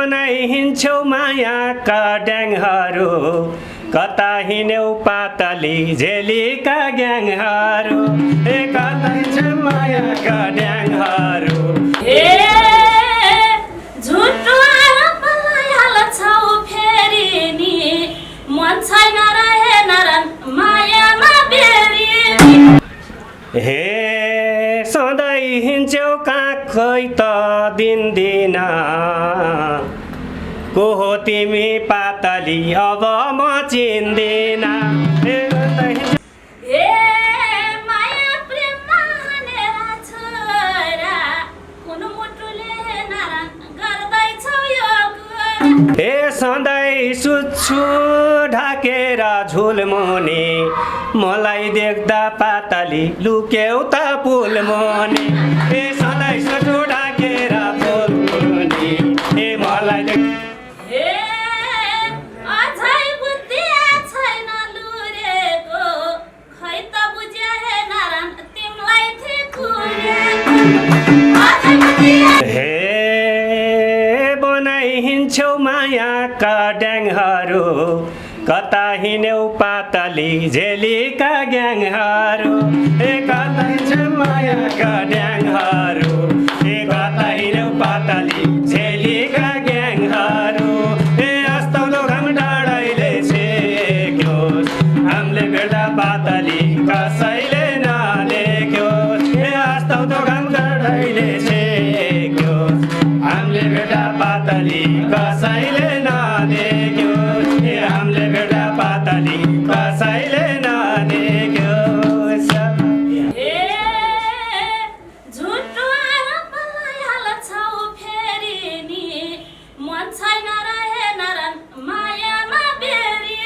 बनाइ हिँड्छौ मायाका ड्याङहरू कता हिँड्यौ पातली झेलीका ग्याङहरू कता हिँड्छौ मायाका ड्याङहरू झुटो आरोपलाई हाल्छौ फेरि नि मन छैन रहे नरन मायामा बेरी हे सधैँ हिँड्छौ कहाँ खै त दिन्दिन को हो तिमी पातली अब म चिन्दिन माया प्रेममा हानेर छोरा कुन मुटुले नारायण गर्दैछौ यो हे सधैँ सुत्छु ढाकेर झुलमुनि मलाई देख्दा पातली लुक्यौ त पुलमुनि हे सधैँ सुत्छु ढाकेर झुलमुनि हे मलाई अझै बुद्धि छैन लुरेको खै त बुझ्या हे नारायण तिमीलाई हे बनाइ हिँड्छौ मायाका ड्याङहरू कता हिँड्यौ पातली झेलीका ग्याङहरू कता हिँड्छौ मायाका ड्याङहरू कता हिँड्यौ पातली झेलीका ग्याङहरू अस्ताउँदो घाम डाँडैले छेक्योस् हामीले भेट्दा पातली कसैले नदेख्योस् अस्ताउँदो घाम डाँडैले छेक्योस् हामीले भेट्दा पातली कसैले नदेख्योस् हामीले भेट्दा पातली कसैले नदेख्योस् झुटो आरोपलाई हाल्छौ फेरि नि मन छैन रहे नरन मायामा बेरी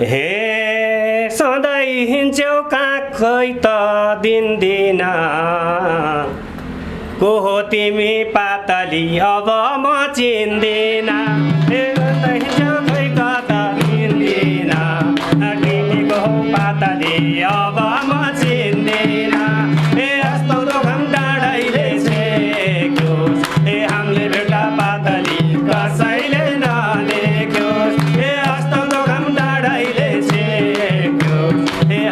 हे सधैँ हिँड्छौ कहाँ खै त दिन्दिन को हो तिमी पातली अब म चिन्दिन हिँड्छौ खै कता दिन्दिन तिमी को हो पातली अब म चिन्दिन अस्ताउँदो घाम डाँडैले छेक्योस् हामीले भेट्दा पातली कसैले नदेख्योस् अस्ताउँदो घाम डाँडैले छेक्योस्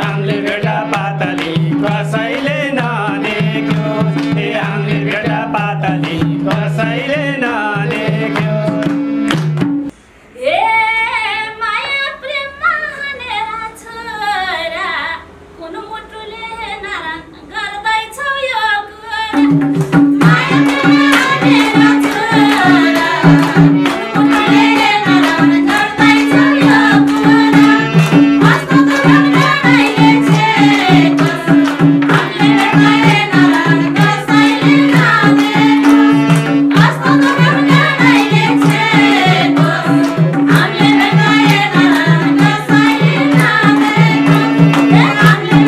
हामीले भेट्दा पातली कसैले नदेख्योस् हामीले भेट्दा पातली कसैले नदेख्योस् माया प्रेममा हानेर छोरा कुन मुटुले नारायण गर्दैछौ यो माया प्रेममा हानेर छोरा कुन मुटुले नारायण गर्दैछौ यो अस्ताउँदो घाम डाँडैले छेक्योस् हामीले भेट्दा नारायण कसैले नदेख्योस् अस्ताउँदो घाम डाँडैले छेक्योस् हामीले भेट्दा नारायण कसैले नदेख्योस् हामीले भेट्दा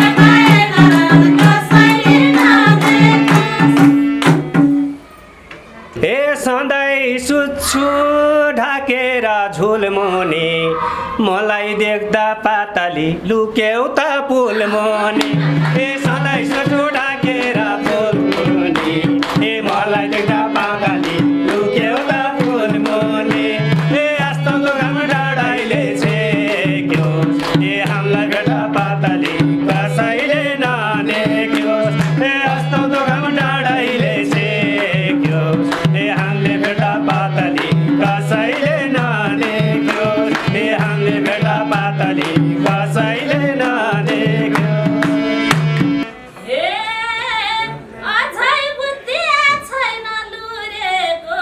नारायण कसैले नदेख्योस् हे सधैँ सुत्छु ढाकेर झुलमुनि मलाई देख्दा पातली लुक्यौ त पुलमुनि सधैँ सुत्छु ढाकेर झुलमुनि मलाई देख्दा पातली लुक्यौ त पुलमुनि अस्ताउँदो घाम डाँडैले छेक्योस् हामीलाई भेट्दा पातली कसैले नदेख्योस् अस्ताउँदो घाम डाँडैले छेक्योस् हामीले भेट्दा पातली कसैले नदेख्योस् हामीले भेट्दा पातली कसैले नदेख्योस् अझै बुद्धि छैन लुरेको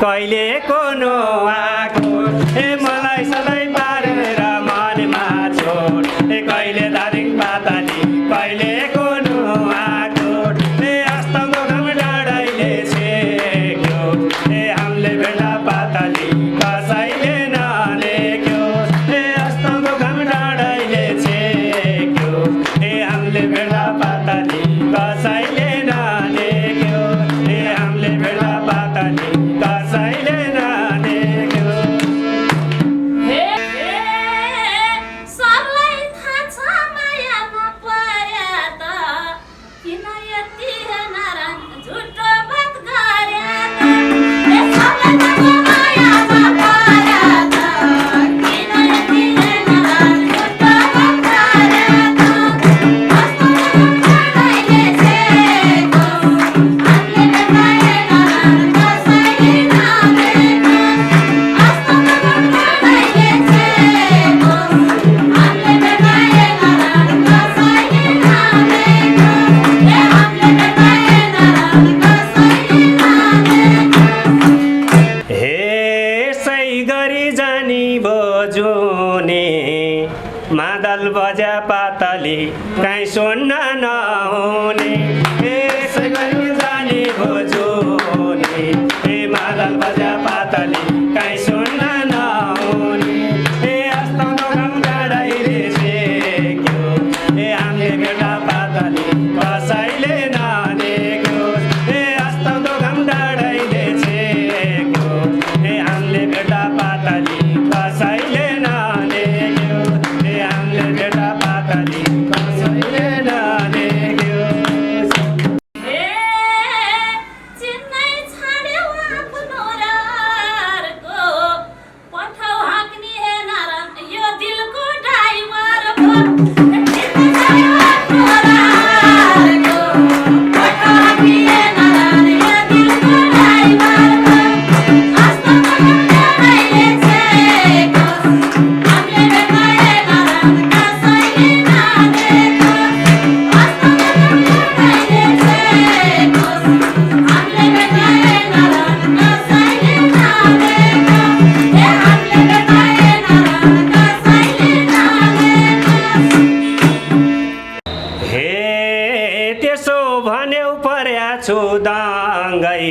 कहिले कोनो आएको ए मलाई सधैँ पारेर मनमा छोड ए कहिले धारिङ पाताली कहिले कोनो आएको ए अस्ताउँदो घाम डाँडाइले छेक्यो ए हामीले भेट्दा पाताली कसैले नलेख्यो ए अस्ताउँदो घाम डाँडाइले छेक्यो ए हामीले भेट्दा पाताली कसैले नलेख्यो ए हामीले भेट्दा पाताली कसैले नलेख्यो सबलाई थाहा छ माया नपर्या त किन यति नरान झुटो बात गर्या त सबलाई थाहा छ माया नपर्या त किन यति नरान झुटो बात गर्या त कस्तो नरानले छेको हामीले भेटाए नरान कसैले नलेख्यो कस्तो नरानले छेको हामीले भेटाए नरान कसैले नलेख्यो हामीले भेटाए नरान कसैले नलेख्यो हे सै गरी जानी बोजुने मादल बजा पातली काहीँ सुन्न नहुने हे सै गरी जानी बोजुने हे मादल बजा पातली काहीँ सुन्न नहुने हे अस्ताउँदो घाम डाँडाइले छेक्यो हे हामीले भेट्दा पातली कसैले नदेख्यो हे अस्ताउँदो घाम डाँडाइले छेक्यो हे हामीले भेट्दा पातली कसैले नदेख्यो हे हामीले भेट्दा पातली कसैले नदेख्यो चिन्नै छाड्यौ आफ्नो रारको पठाउ हाँक्ने हे नारायण यो दिलको ड्राइभरको चिन्नै छाड्यौ आफ्नो रारको पठाउ हाँक्ने हे नारायण यो दिलको ड्राइभरको अस्ताउँदो घाम डाँडाइले छेको हामीले भेटाए नारायण कसैले नदेख्यो अस्ताउँदो घाम डाँडाइले छेको हामीले भेटाए नारायण कसैले नदेख्यो हामीले भेटाए नारायण कसैले नदेख्यो हे त्यसो भन्यौ पर्या छु दाङ्गै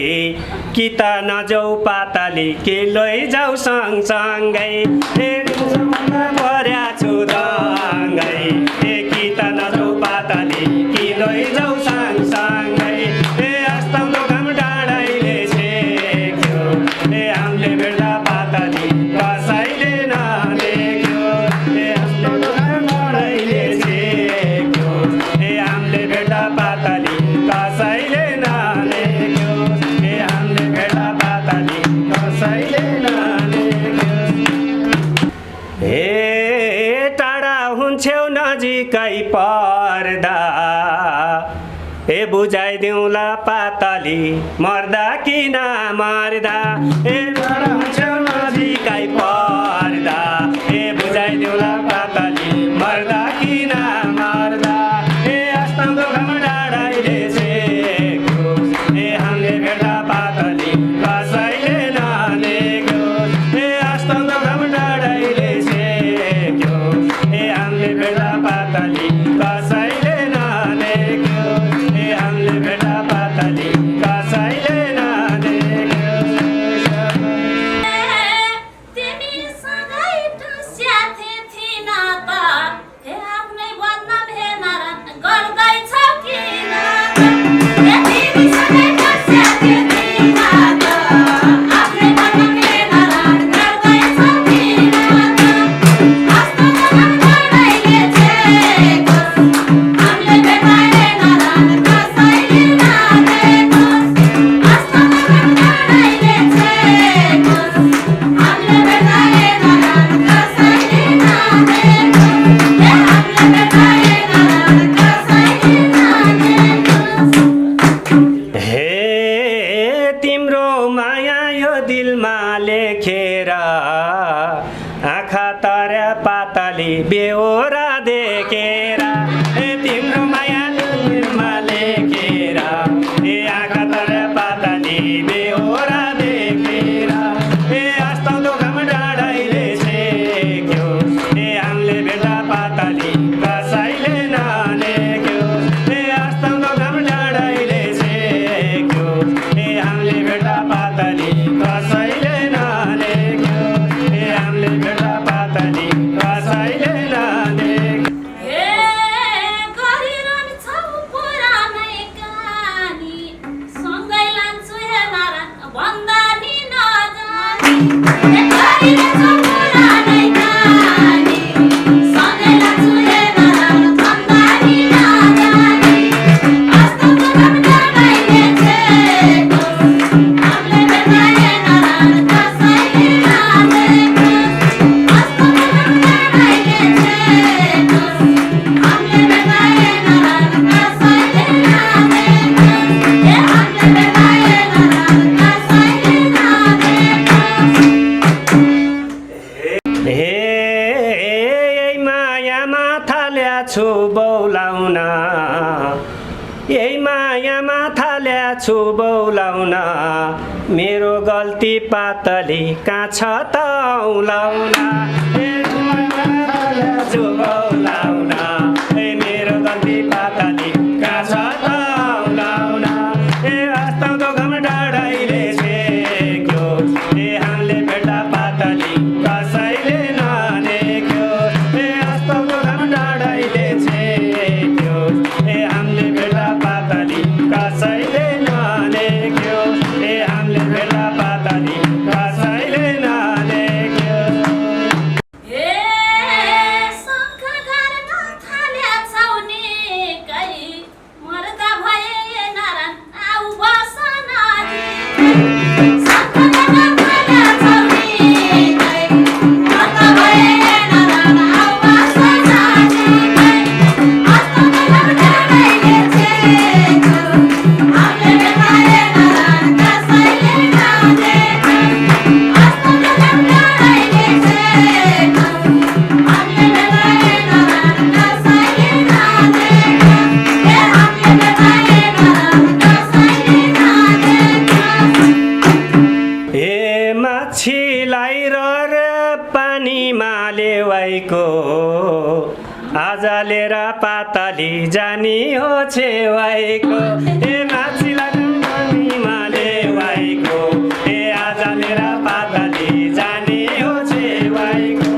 कि त नजाउ पाताली कि लैजाउ सँगसँगै हे त्यसो भन्दा पर्या छु दाङ्गै हे कि त नजाउ पाताली कि लैजाउ सँगसँगै हे अस्ताउँदो घाम डाँडाइले छेक्यो हे हामीले भेट्दा पाताली कसैले नदेख्यो हे अस्ताउँदो घाम डाँडाइले छेक्यो हे हामीले भेट्दा पाताली कसैले नदेख्यो हे हामीले भेट्दा पाताली कसैले नदेख्यो हे टाढा हुन्छौ नजिकै पर्दा हे बुझाइदिउँला पाताली मर्दा कि नमर्दा हे टाढा हुन्छौ नजिकै पर्दा हे बुझाइदिउँला पाताली मर्दा कि नमर्दा हे अस्ताउँदो घाम डाँडाइले छेक्यो हे हामीले भेट्दा पाताली कसैले नदेख्यो हे अस्ताउँदो घाम डाँडाइले छेक्यो हे हामीले भेट्दा पाताली कसैले नदेख्यो हे हामीले भेट्दा पाताली कसैले नदेख्यो तिमी सँगै टुस्या थिएन त हे आफ्नै बदनाम हे नारायण गर्दैछौ किन हे तिमी सँगै टुस्या थिएन त आफ्नै बदनाम हे नारायण गर्दैछौ किन अस्ताउँदो घाम डाँडाइले छेको हामीले भेटाए नारायण कसैले नदेख्यो अस्ताउँदो घाम डाँडाइले छेको हामीले भेटाए नारायण कसैले नदेख्यो हामीले भेटाए नारायण कसैले नदेख्यो हे तिम्रो माया यो दिलमा लेखेर आँखा तर्या पाताली बेहोरा देखेर हे तिम्रो माया यो दिलमा लेखेर हे आँखा तर्या पाताली बेहोरा देखेर छु बौलाउन यही मायामा थाल्याछु बौलाउन मेरो गल्ती पातली कहाँ छ त औलाउन छु बौलाउन मेरो गल्ती पातली कहाँ छ त औलाउन अस्ताउँदो घम डाँडाइले छेक्यो हामीले भेट्दा पातली कसैले नदेख्यो अस्ताउँदो घम डाँडाइले छेक्यो हामीले भेट्दा पातली कसैले नदेख्यो हामीले भेट्दा पातली कसैले नदेख्यो माछीलाई र पानीमा लेवाइको आज लिएर पातली जानी हो छेवाइको माछीलाई पानीमा लेवाइको आज लिएर पातली जानी हो छेवाइको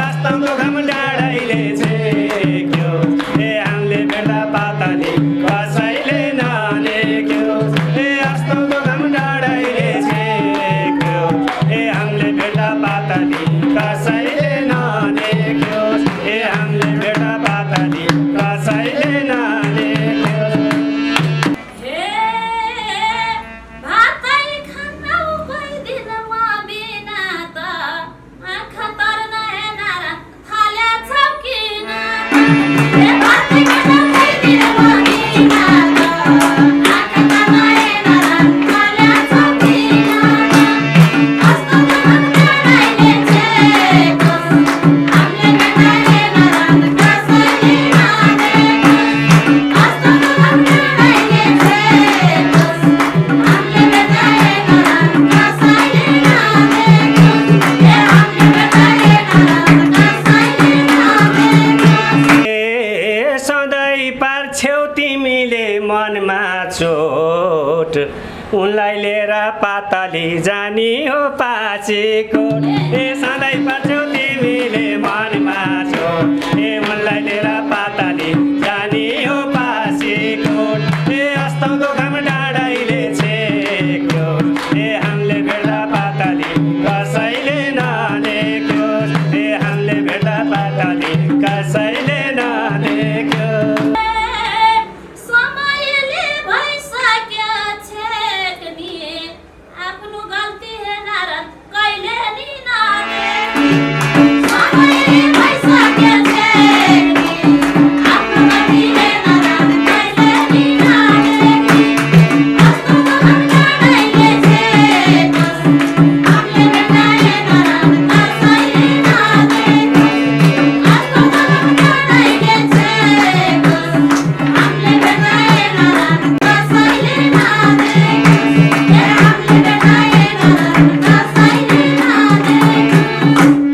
अस्ताउँदो घम डाँडाइले छेक्यो हामीले भेट्दा पातली कसैले नदेख्यो अस्ताउँदो घम डाँडाइले छेक्यो हामीले भेट्दा पातली कसैले नदेख्यो हामीले भेट्दा पातली कसैले नदेख्यो तिमीले मनमा चोट उनलाई लिएर पातली जानी हो पाचेको सधैँ